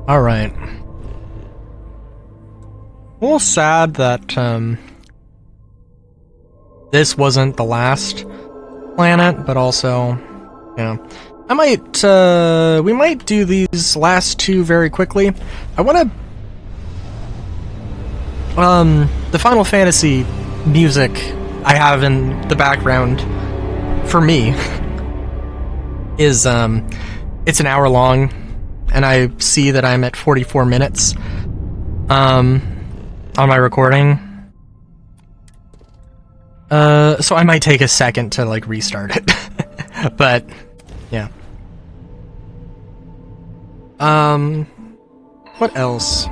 Alright. A little sad that, this wasn't the last planet, but also, yeah. I might, we might do these last two very quickly. I wanna, the Final Fantasy music I have in the background, for me, is, it's an hour long, and I see that I'm at 44 minutes, on my recording. So I might take a second to, like, restart it. But, yeah. What else?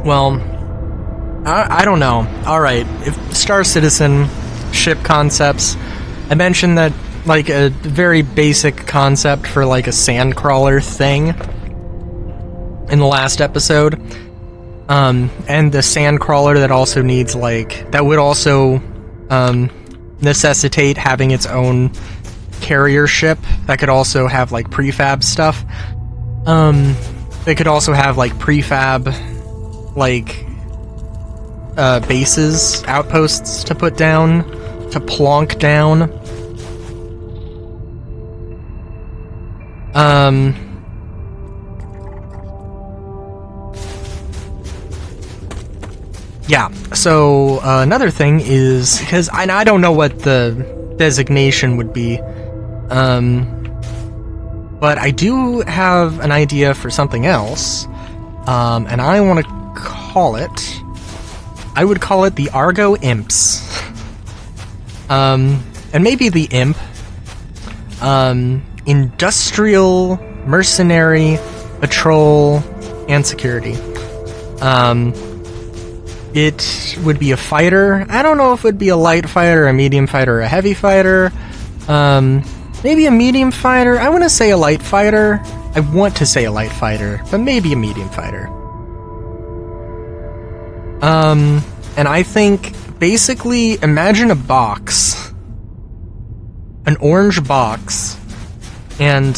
Well, I don't know. Alright, if Star Citizen ship concepts, I mentioned that, like, a very basic concept for, like, a sandcrawler thing in the last episode. And the sandcrawler that also needs, like, that would also, necessitate having its own carrier ship that could also have, like, prefab stuff. They could also have, like, prefab, like, bases, outposts to put down, to plonk down. Yeah, so, another thing is, because I don't know what the designation would be, but I do have an idea for something else, and I want to call it, I would call it the Argo Imps, and maybe the Imp, Industrial, Mercenary, Patrol, and Security. It would be a fighter. I don't know if it would be a light fighter, a medium fighter, or a heavy fighter. Maybe a medium fighter. I want to say a light fighter. I want to say a light fighter, but maybe a medium fighter. And I think, basically, imagine a box. An orange box. And,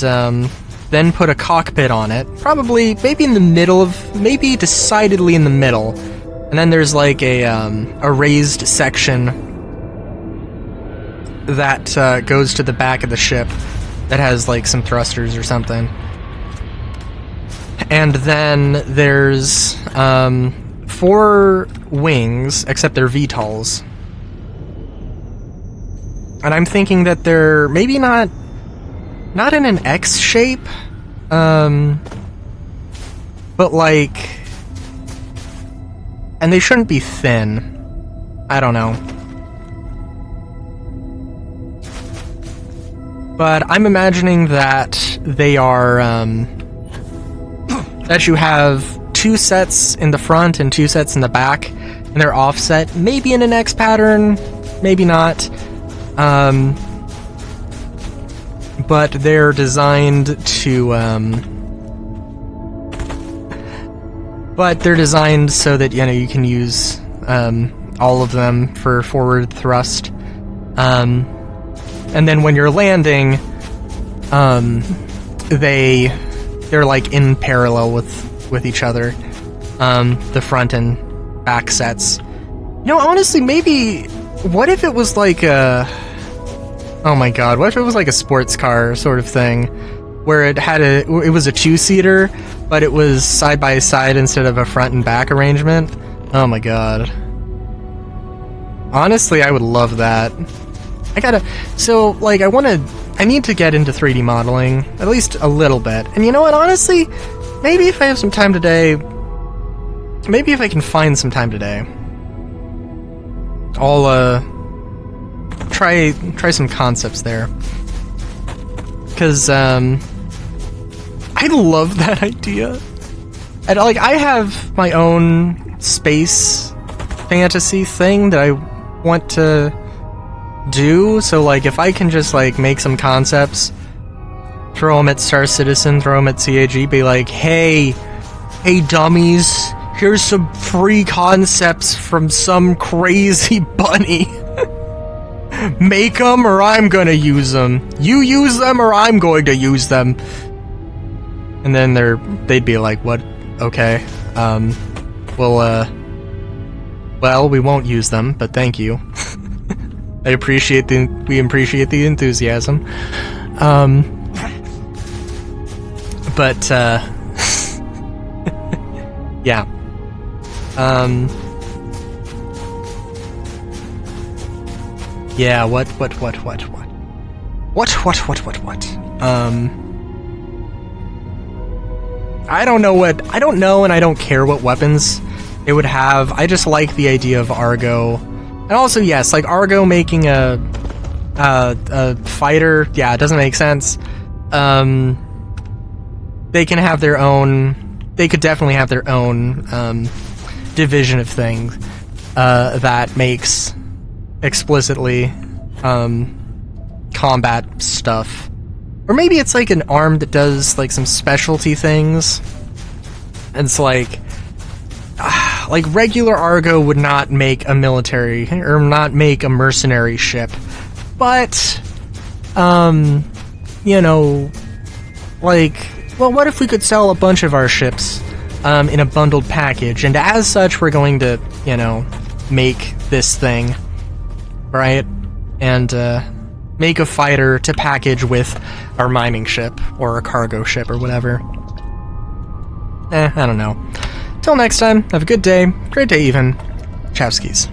then put a cockpit on it. Probably, maybe in the middle of, maybe decidedly in the middle. And then there's like a raised section that goes to the back of the ship that has like some thrusters or something. And then there's 4 wings, except they're VTOLs. And I'm thinking that they're maybe not in an X shape, but like, and they shouldn't be thin. I don't know. But I'm imagining that they are, that you have 2 sets in the front and 2 sets in the back, and they're offset, maybe in an X pattern, maybe not. But they're designed to, but they're designed so that, you know, you can use all of them for forward thrust. And then when you're landing, they're like in parallel with each other, the front and back sets. You know, honestly, maybe, what if it was like a, oh my god, what if it was like a sports car sort of thing, where it was a 2-seater, but it was side by side instead of a front and back arrangement? Oh my god. Honestly, I would love that. So, like, I need to get into 3D modeling, at least a little bit. And you know what, honestly, maybe if I have some time today, maybe if I can find some time today, I'll, try some concepts there. Because, I love that idea. And, like, I have my own space fantasy thing that I want to do, so, like, if I can just, like, make some concepts, throw them at Star Citizen, throw them at CAG, be like, hey dummies, here's some free concepts from some crazy bunny. Make them or I'm gonna use them. You use them or I'm going to use them. And then they'd be like, what? Okay. Well, we won't use them, but thank you. We appreciate the enthusiasm. But, yeah. Yeah, what? I don't know and I don't care what weapons it would have. I just like the idea of Argo. And also, yes, like Argo making a fighter, yeah, it doesn't make sense. They can have their own, they could definitely have their own division of things that makes explicitly combat stuff. Or maybe it's like an arm that does like some specialty things. And it's like regular Argo would not make a military or not make a mercenary ship. But you know, like, well, what if we could sell a bunch of our ships in a bundled package, and as such we're going to, you know, make this thing, right? And make a fighter to package with our mining ship or a cargo ship or whatever. I don't know. Till next time, have a good day, great day even. Chowskis.